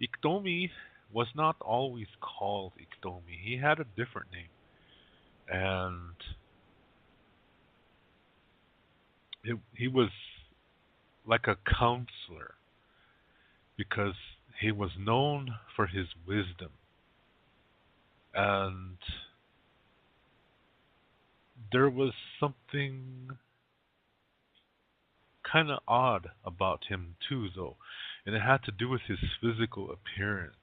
Iktomi was not always called Iktomi. He had a different name, and he was like a counselor because he was known for his wisdom. And there was something kind of odd about him too, though, and it had to do with his physical appearance.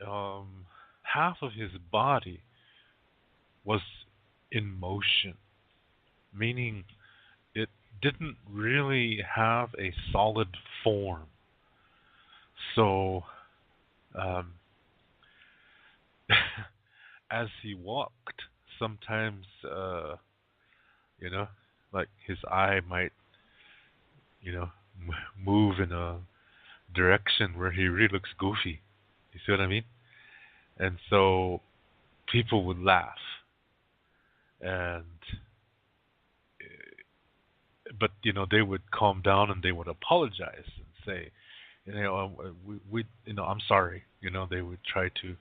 Um, Half of his body was in motion, meaning it didn't really have a solid form. So, um, as he walked, sometimes, you know, like his eye might, move in a direction where he really looks goofy. You see what I mean? And so people would laugh, and but they would calm down and they would apologize and say, I'm sorry. They would try to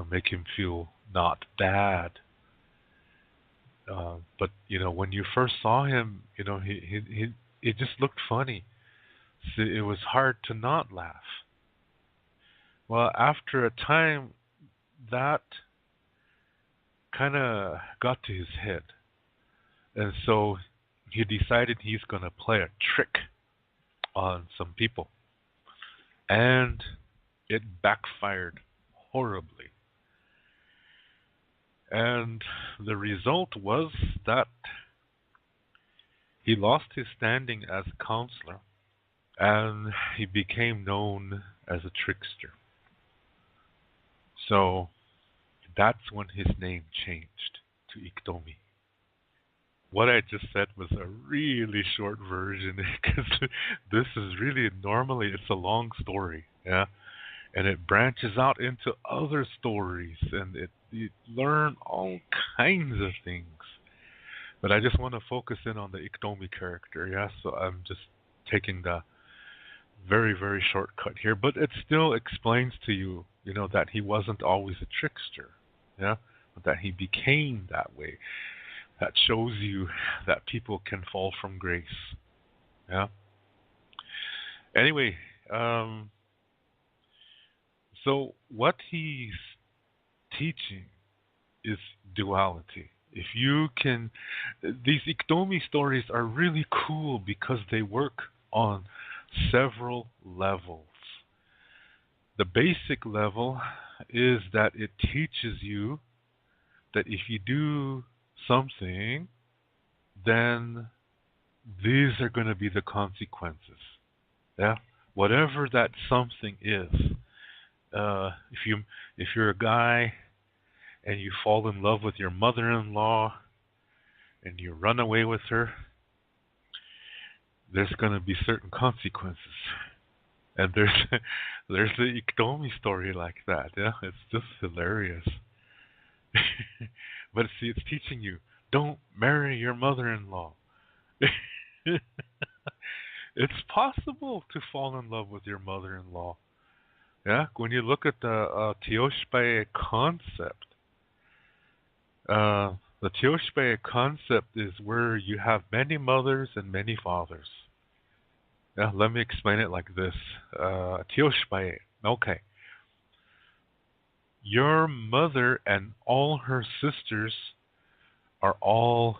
make him feel not bad. But when you first saw him, he it just looked funny. So it was hard to not laugh. Well, after a time, that kind of got to his head, and so he decided he's going to play a trick on some people, and it backfired horribly. And the result was that he lost his standing as a counselor, and he became known as a trickster. So that's when his name changed to Iktomi. What I just said was a really short version because this is really normally it's a long story, yeah, and it branches out into other stories, and you learn all kinds of things. But I just want to focus in on the Iktomi character, yeah. So I'm just taking the very very shortcut here, but it still explains to you, that he wasn't always a trickster, yeah, but that he became that way. That shows you that people can fall from grace. Yeah. Anyway, so what he's teaching is duality. If you can, these Iktomi stories are really cool because they work on several levels. The basic level is that it teaches you that if you do something, then these are going to be the consequences. Yeah, whatever that something is. If you're a guy and you fall in love with your mother-in-law and you run away with her, there's going to be certain consequences. And there's the Iktomi story like that. Yeah, it's just hilarious. But see, it's teaching you don't marry your mother-in-law. It's possible to fall in love with your mother-in-law. Yeah, when you look at the Tioshpae concept, the Tioshpae concept is where you have many mothers and many fathers. Yeah, let me explain it like this. Tioshpae, okay. Your mother and all her sisters are all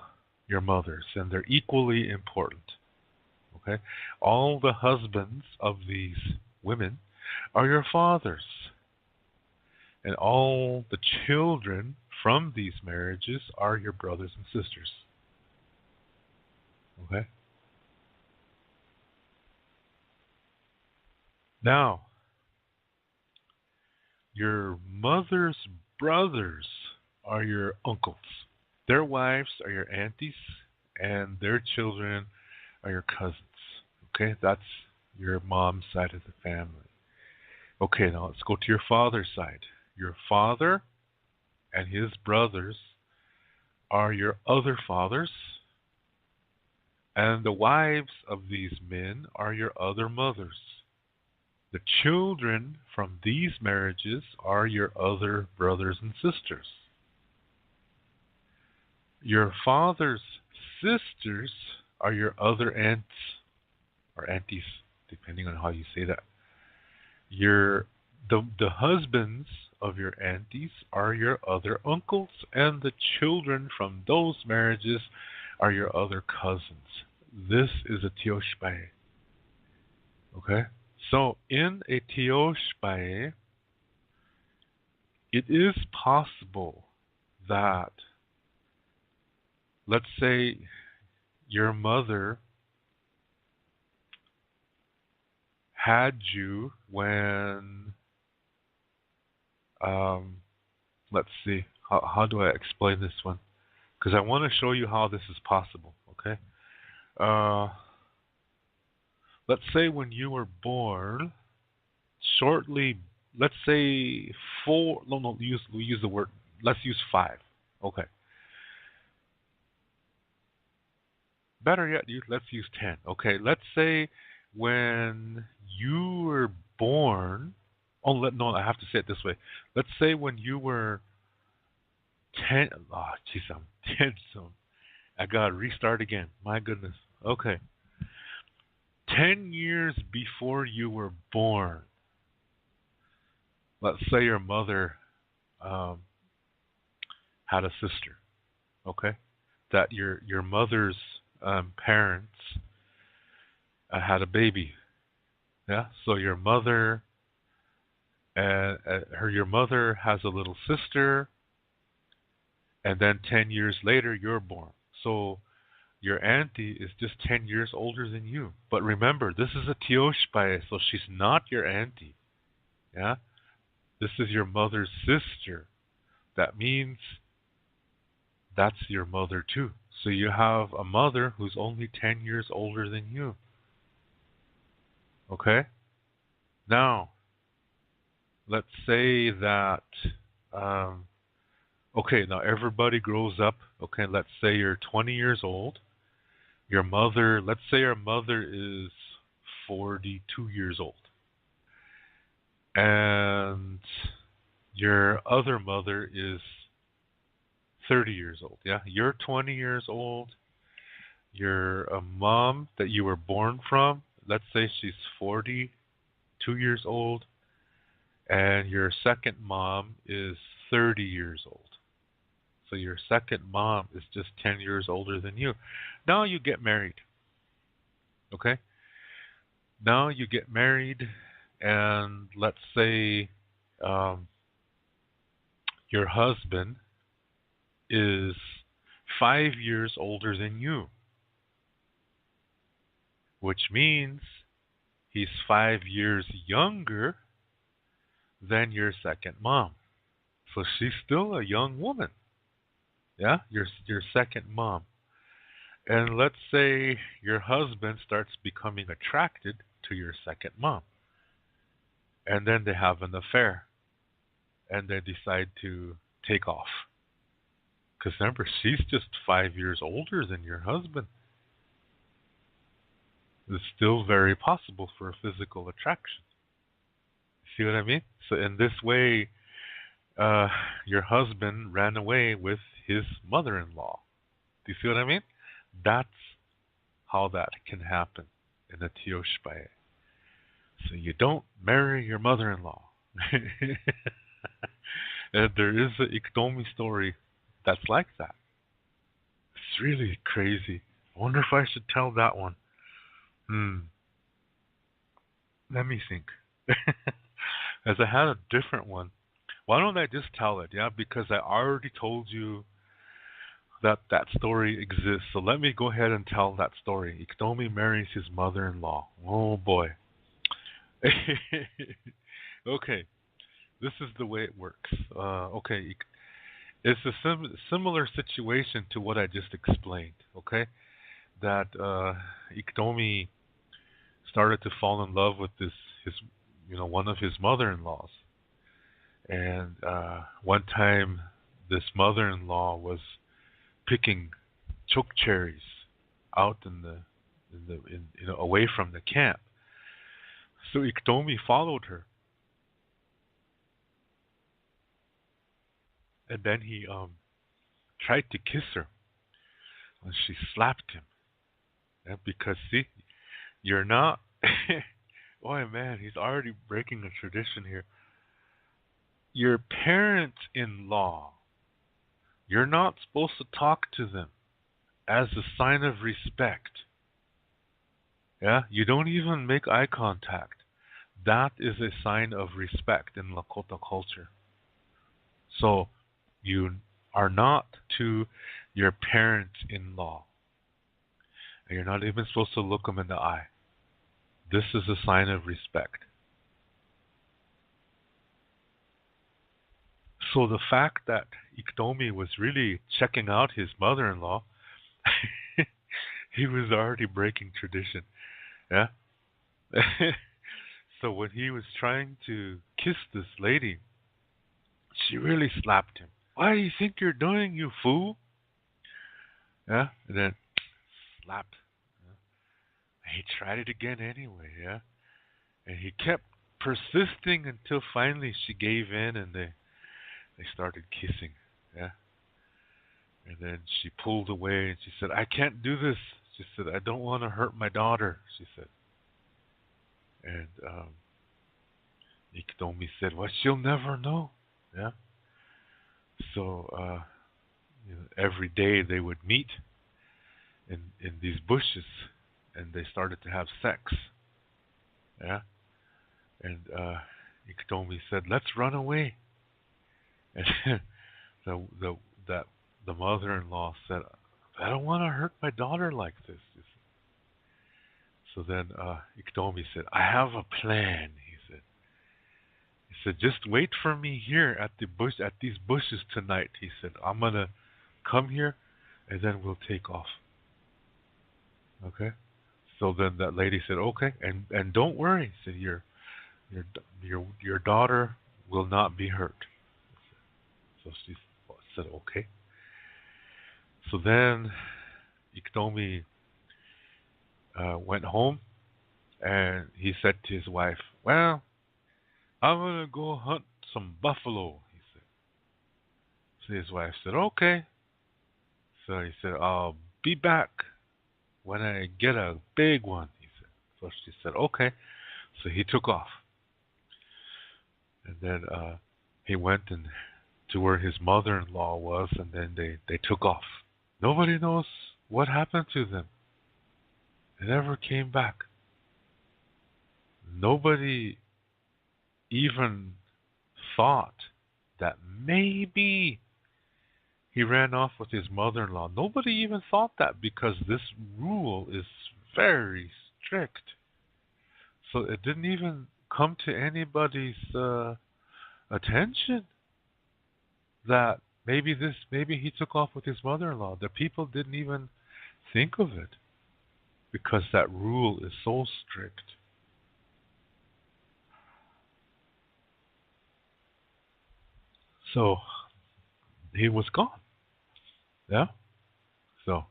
your mothers, and they're equally important. Okay? All the husbands of these women are your fathers, and all the children from these marriages are your brothers and sisters. Okay? Now, your mother's brothers are your uncles. Their wives are your aunties, and their children are your cousins. Okay? That's your mom's side of the family. Okay, now let's go to your father's side. Your father and his brothers are your other fathers, and the wives of these men are your other mothers. The children from these marriages are your other brothers and sisters. Your father's sisters are your other aunts or aunties, depending on how you say that. The husbands of your aunties are your other uncles, and the children from those marriages are your other cousins. This is a tioshpae. Okay? So in a tioshpae, it is possible that, let's say, your mother had you when, let's see, how do I explain this one? Because I want to show you how this is possible, okay? Let's say when you were born, shortly, let's say we use the word, let's use 5, okay? Better yet, let's use 10, okay? Let's say when you were born, no, I have to say it this way. Let's say when you were 10, oh, jeez, I'm 10, so I gotta restart again. My goodness. Okay. 10 years before you were born, let's say your mother had a sister, okay? That your mother's parents had a baby, yeah. So your mother has a little sister, and then 10 years later you're born. So your auntie is just 10 years older than you. But remember, this is a tioshpae, so she's not your auntie, yeah. This is your mother's sister. That means that's your mother too. So you have a mother who's only 10 years older than you. Okay? Now, let's say that, okay, now everybody grows up. Okay, let's say you're 20 years old. Your mother, let's say your mother is 42 years old. And your other mother is 30 years old. Yeah, you're 20 years old. Your mom that you were born from, let's say she's 42 years old. And your second mom is 30 years old. So your second mom is just 10 years older than you. Now you get married. Okay? Now you get married, and let's say your husband is 5 years older than you, which means he's 5 years younger than your second mom. So she's still a young woman. Yeah, your second mom. And let's say your husband starts becoming attracted to your second mom. And then they have an affair. And they decide to take off. Because remember, she's just 5 years older than your husband. It's still very possible for a physical attraction. See what I mean? So in this way, your husband ran away with his mother-in-law. Do you see what I mean? That's how that can happen in a tioshpae. So you don't marry your mother-in-law. And there is an Iktomi story that's like that. It's really crazy. I wonder if I should tell that one. Let me think. As I had a different one. Why don't I just tell it? Yeah, because I already told you that story exists. So let me go ahead and tell that story. Iktomi marries his mother-in-law. Oh boy. Okay, this is the way it works. Okay, it's a similar situation to what I just explained. Okay, that Iktomi started to fall in love with one of his mother-in-laws, and one time this mother-in-law was picking choke cherries out away from the camp. So Iktomi followed her, and then he tried to kiss her, and she slapped him. Yeah, because see, you're not. Oh man, he's already breaking a tradition here. Your parents-in-law, you're not supposed to talk to them as a sign of respect. Yeah, you don't even make eye contact. That is a sign of respect in Lakota culture. So you are not to your parents-in-law. And you're not even supposed to look them in the eye. This is a sign of respect. So the fact that Iktomi was really checking out his mother-in-law, he was already breaking tradition. Yeah. So when he was trying to kiss this lady, she really slapped him. What do you think you're doing, you fool? Yeah. And then slapped. Yeah. He tried it again anyway. Yeah. And he kept persisting until finally she gave in and they started kissing. Yeah. And then she pulled away and she said, I can't do this. She said, I don't want to hurt my daughter, she said. And Iktomi said, well, she'll never know. Yeah. So every day they would meet in these bushes and they started to have sex. Yeah. And Iktomi said, let's run away. And the mother-in-law said, I don't want to hurt my daughter like this. So then Iktomi said, I have a plan, he said. He said, just wait for me here at these bushes tonight. He said, I'm gonna come here and then we'll take off. Okay? So then that lady said, okay, and don't worry, said your daughter will not be hurt. So she said, okay. So then Iktomi went home and he said to his wife, well, I'm going to go hunt some buffalo, he said. So his wife said, okay. So he said, I'll be back when I get a big one, he said. So she said, okay. So he took off. And then he went to where his mother-in-law was, and then they took off. Nobody knows what happened to them. They never came back. Nobody even thought that maybe he ran off with his mother-in-law. Nobody even thought that because this rule is very strict. So it didn't even come to anybody's attention that maybe he took off with his mother-in-law. The people didn't even think of it because that rule is so strict. So he was gone. Yeah. So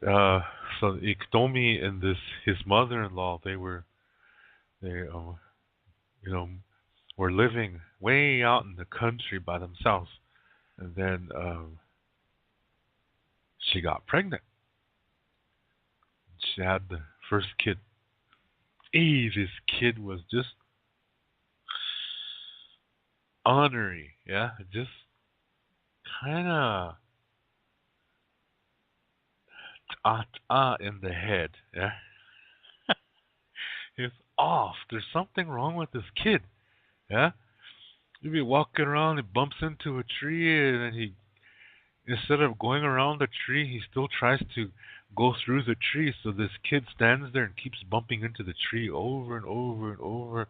Iktomi and his mother-in-law, they were living way out in the country by themselves, and then she got pregnant. She had the first kid. Hey, this kid was just ornery, yeah, just kind of in the head, yeah. He's off. There's something wrong with this kid, yeah. He'd be walking around, he bumps into a tree, and then instead of going around the tree, he still tries to go through the tree. So this kid stands there and keeps bumping into the tree over and over and over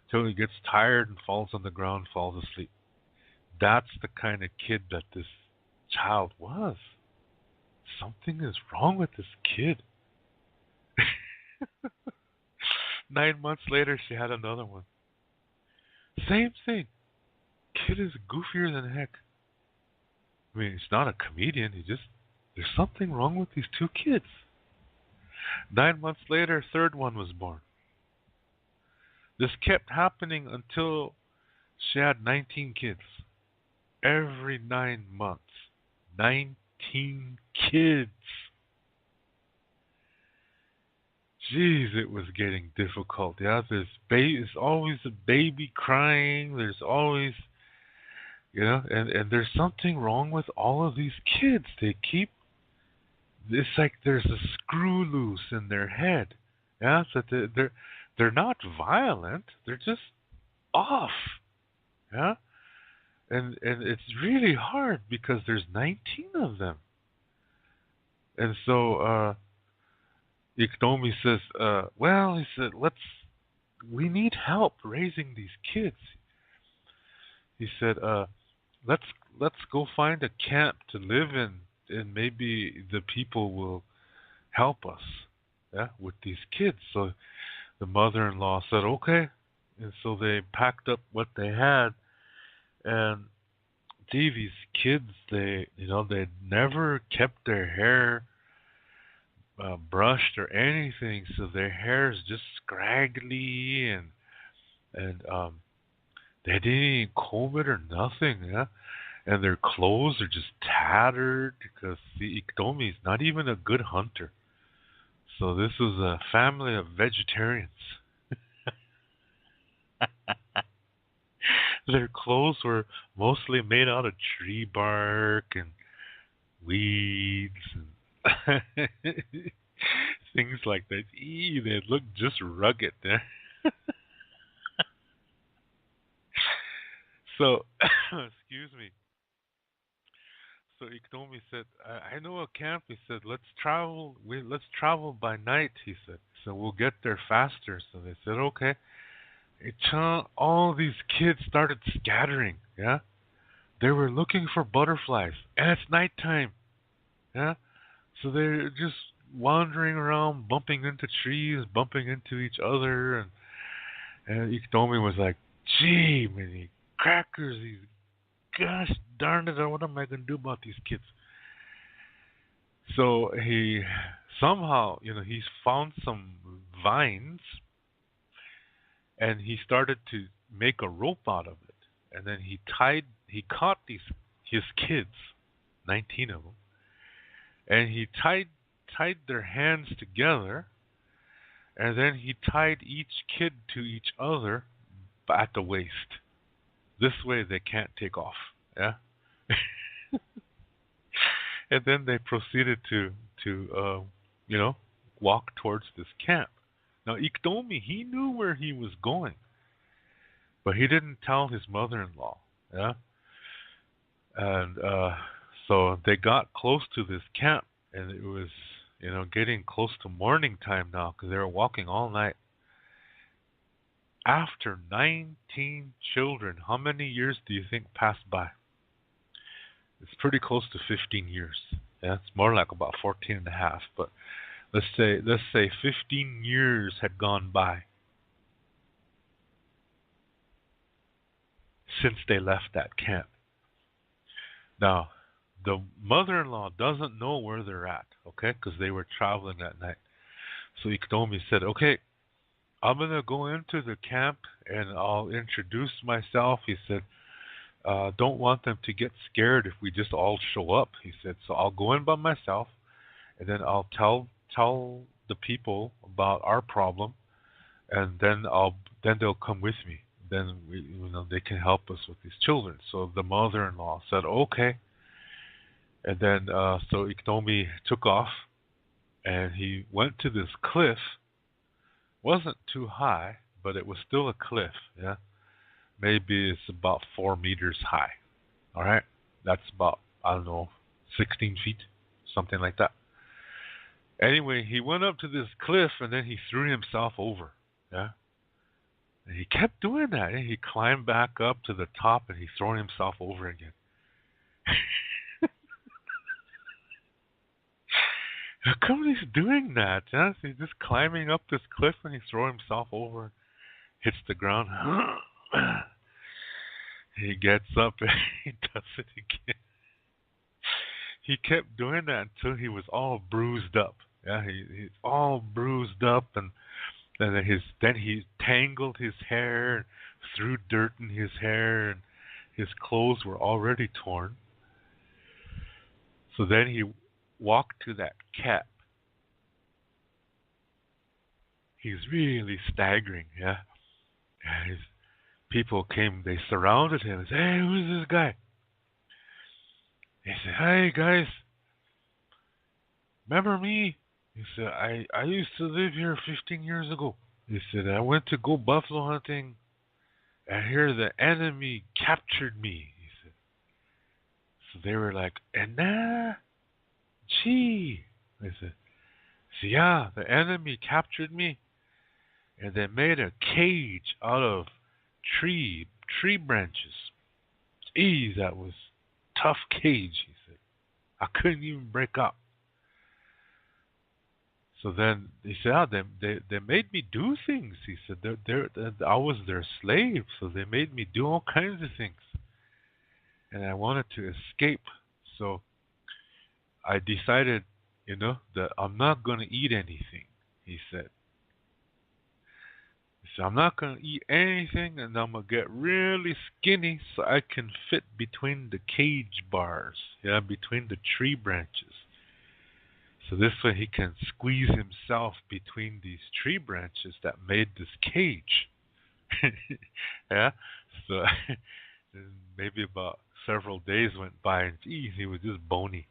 until he gets tired and falls on the ground, falls asleep. That's the kind of kid that this child was. Something is wrong with this kid. 9 months later, she had another one. Same thing. Kid is goofier than heck. I mean, he's not a comedian. There's something wrong with these two kids. 9 months later, third one was born. This kept happening until she had 19 kids. Every 9 months. 19 kids. Jeez, it was getting difficult. Yeah, there's always a baby crying. There's always, and there's something wrong with all of these kids. It's like there's a screw loose in their head. Yeah, so they're not violent. They're just off. Yeah, and it's really hard because there's 19 of them, and so Iktomi says, well, he said, we need help raising these kids. He said, let's let's go find a camp to live in, and maybe the people will help us, yeah, with these kids. So the mother-in-law said, okay, and so they packed up what they had, and gee, these kids, they never kept their hair brushed or anything, so their hair is just scraggly, and they didn't even comb it or nothing, yeah. And their clothes are just tattered because the Iktomi is not even a good hunter. So this was a family of vegetarians. Their clothes were mostly made out of tree bark and weeds and things like that. They look just rugged. So, excuse me. So Iktomi said, I know a camp. He said, let's travel. Let's travel by night. He said, so we'll get there faster. So they said, okay. All these kids started scattering. Yeah, they were looking for butterflies, and it's nighttime. Yeah, so they're just wandering around, bumping into trees, bumping into each other, and Iktomi was like, "Gee, many crackers! These, gosh darn it! What am I gonna do about these kids?" So he somehow, he's found some vines, and he started to make a rope out of it, and then he caught his kids, 19 of them, and he tied their hands together, and then he tied each kid to each other at the waist. This way they can't take off. Yeah. And then they proceeded to walk towards this camp. Now Iktomi, he knew where he was going, but he didn't tell his mother-in-law. Yeah. And so they got close to this camp, and it was, getting close to morning time now because they were walking all night. After 19 children, how many years do you think passed by? It's pretty close to 15 years. Yeah, it's more like about 14 and a half, but let's say 15 years had gone by since they left that camp. Now, the mother-in-law doesn't know where they're at, okay, because they were traveling that night. So Iktomi said, okay, I'm going to go into the camp and I'll introduce myself. He said, don't want them to get scared if we just all show up. He said, so I'll go in by myself, and then I'll tell the people about our problem, and then they'll come with me. Then they can help us with these children. So the mother-in-law said, okay. And then so Iktomi took off, and he went to this cliff. Wasn't too high, but it was still a cliff. Yeah, maybe it's about 4 meters high. All right, that's about, I don't know, 16 feet, something like that. Anyway, he went up to this cliff, and then he threw himself over. Yeah, and he kept doing that. And he climbed back up to the top, and he threw himself over again. How come he's doing that? Huh? He's just climbing up this cliff, and he throws himself over, hits the ground. He gets up and he does it again. He kept doing that until he was all bruised up. Yeah, he's all bruised up, and And then he tangled his hair, threw dirt in his hair, and his clothes were already torn. So then he walked to that cap. He's really staggering, yeah. And his people came, they surrounded him and said, "Hey, who's this guy?" He said, "Hey guys, remember me?" He said, I used to live here 15 years ago. He said, "I went to go buffalo hunting, and here the enemy captured me." He said. So they were like, "Anna, gee." They said, "So yeah, the enemy captured me, and they made a cage out of tree branches. Gee, that was tough cage." He said, "I couldn't even break up." So then he said, they made me do things. He said, I was their slave, so they made me do all kinds of things. And I wanted to escape. So I decided, that I'm not going to eat anything, he said. He said, "I'm not going to eat anything, and I'm going to get really skinny so I can fit between the cage bars, yeah, between the tree branches. So this way he can squeeze himself between these tree branches that made this cage." Yeah. So maybe about several days went by, and geez, he was just bony.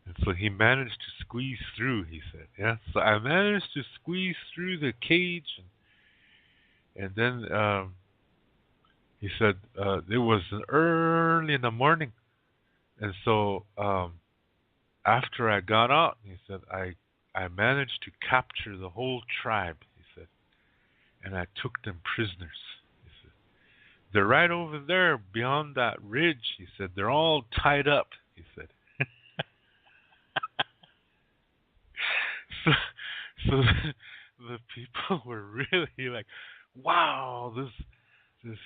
And so he managed to squeeze through, he said. Yeah. So I managed to squeeze through the cage, and then he said it was early in the morning, and so after I got out, he said, I managed to capture the whole tribe, he said, and I took them prisoners. He said, "They're right over there beyond that ridge," he said. "They're all tied up," he said. so so the people were really like, "Wow, this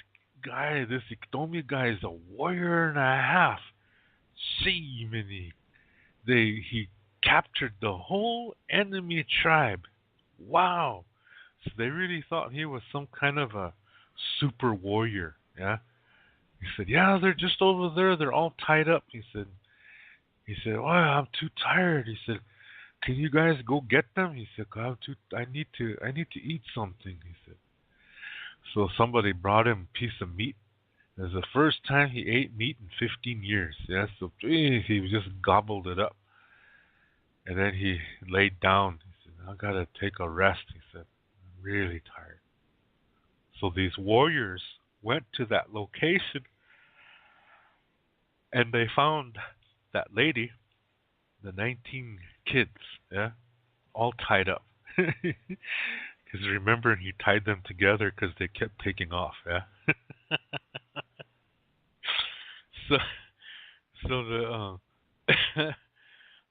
guy, this Iktomi guy is a warrior and a half." See, many. He captured the whole enemy tribe. Wow. So they really thought he was some kind of a super warrior. Yeah. He said, "Yeah, they're just over there. They're all tied up." He said. "Oh, I'm too tired." He said, "Can you guys go get them?" He said, I need to eat something." He said. So somebody brought him a piece of meat. It was the first time he ate meat in 15 years. Yeah. So geez, he just gobbled it up. And then he laid down. He said, "I gotta take a rest." He said, "I'm really tired." So these warriors went to that location, and they found that lady, the 19 kids, yeah, all tied up. Because remember, he tied them together because they kept taking off, yeah. so, so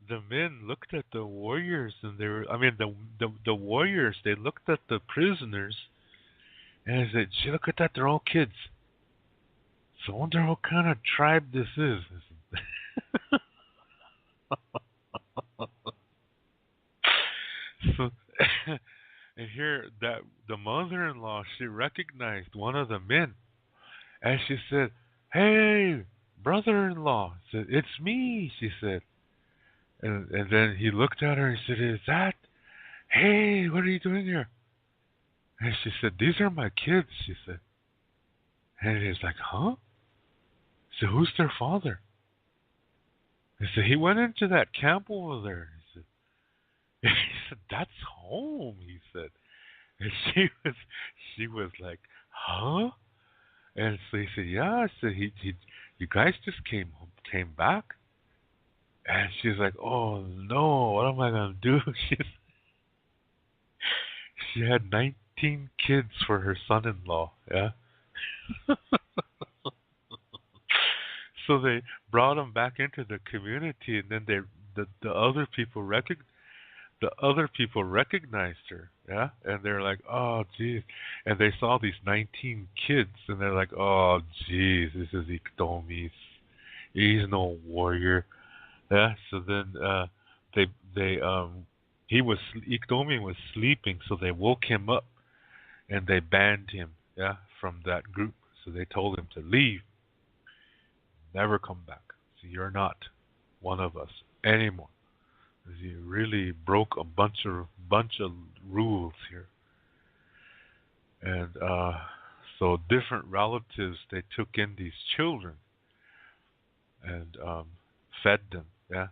the men looked at the warriors, and the warriors, they looked at the prisoners, and they said, "Gee, look at that, they're all kids. So I wonder what kind of tribe this is." So, and here that the mother-in-law, she recognized one of the men, and she said, "Hey, brother-in-law," said, "It's me," she said. And then he looked at her and said, "Is that? Hey, what are you doing here?" And she said, "These are my kids," she said. And he's like, "Huh?" So who's their father? He said, "He went into that camp over there." He said, "That's home," he said. And she was like, "Huh?" And so he said, "Yeah." I said, he "You guys just came back?" And she's like, "Oh no, what am I gonna do?" She had 19 kids for her son-in-law. Yeah. So they brought him back into the community, and then the other people recognized her. Yeah, and they're like, "Oh, geez," and they saw these 19 kids, and they're like, "Oh, geez, this is Iktomi. He's no warrior." Yeah. So then they Iktomi was sleeping, so they woke him up and they banned him, yeah, from that group. So they told him to leave, never come back. So you're not one of us anymore. You really broke a bunch of rules here, and so different relatives they took in these children and fed them, yeah.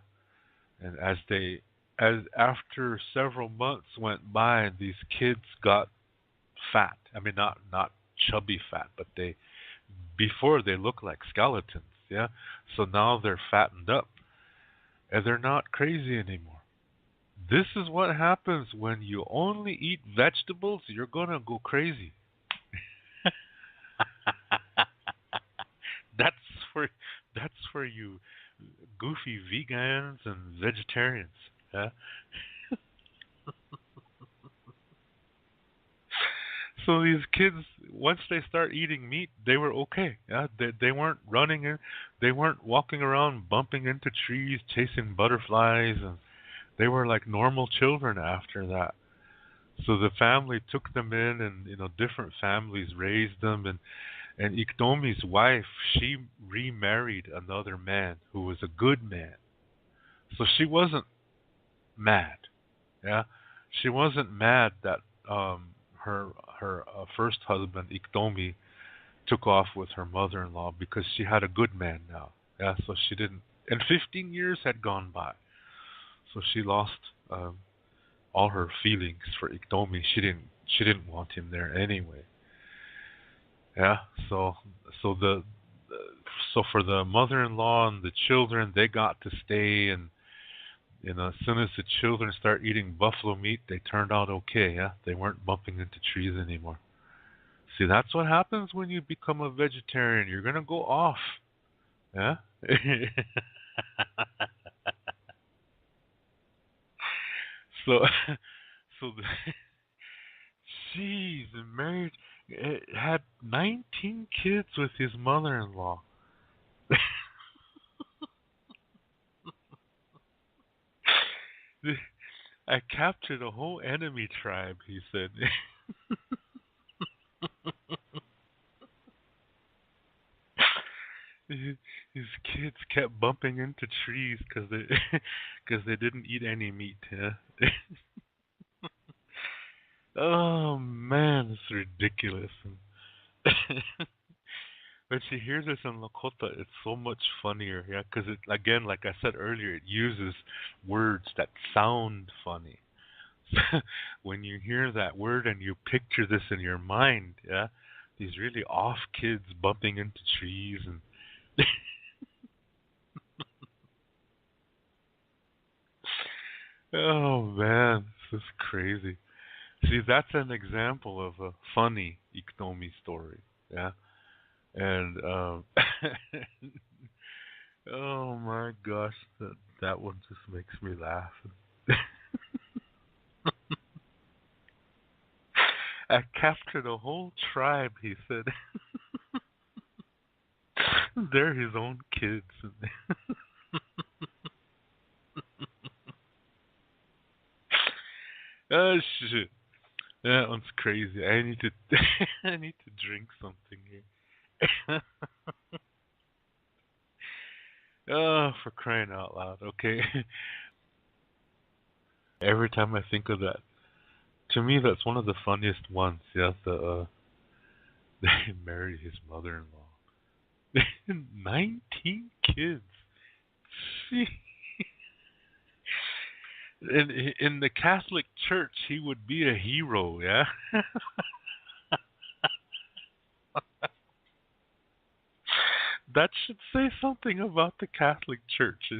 And as after several months went by, these kids got fat. I mean, not chubby fat, but they before they looked like skeletons, yeah. So now they're fattened up, and they're not crazy anymore. This is what happens when you only eat vegetables. You're gonna go crazy. that's for that's for you goofy vegans and vegetarians. Yeah. So these kids, once they start eating meat, they were okay. Yeah, they weren't running in, they weren't walking around bumping into trees, chasing butterflies, and they were like normal children after that. So the family took them in, and different families raised them, and Iktomi's wife, she remarried another man who was a good man. So she wasn't mad. Yeah, she wasn't mad that her first husband Iktomi took off with her mother-in-law because she had a good man now. Yeah, so she didn't. And 15 years had gone by, so she lost all her feelings for Iktomi. She didn't want him there anyway. Yeah, so the so for the mother-in-law and the children, they got to stay, and as soon as the children start eating buffalo meat, they turned out okay. Yeah, they weren't bumping into trees anymore. See, that's what happens when you become a vegetarian. You're gonna go off. Yeah. so, so the, jeez, married, had 19 kids with his mother-in-law. I captured a whole enemy tribe, he said. His kids kept bumping into trees because they cause they didn't eat any meat. Yeah. Oh man, it's ridiculous. But you hear this in Lakota, it's so much funnier, yeah, because it again, like I said earlier, it uses words that sound funny. When you hear that word and you picture this in your mind, yeah, these really off kids bumping into trees and oh man, this is crazy. See, that's an example of a funny Iktomi story, yeah, and oh my gosh, that one just makes me laugh. I captured a whole tribe, he said. They're his own kids. Oh shit. That one's crazy. I need to I need to drink something here. Oh, for crying out loud. Okay. Every time I think of that, to me that's one of the funniest ones. Yeah, the they married his mother-in-law. 19 kids. See? In the Catholic Church, he would be a hero, yeah? That should say something about the Catholic Church.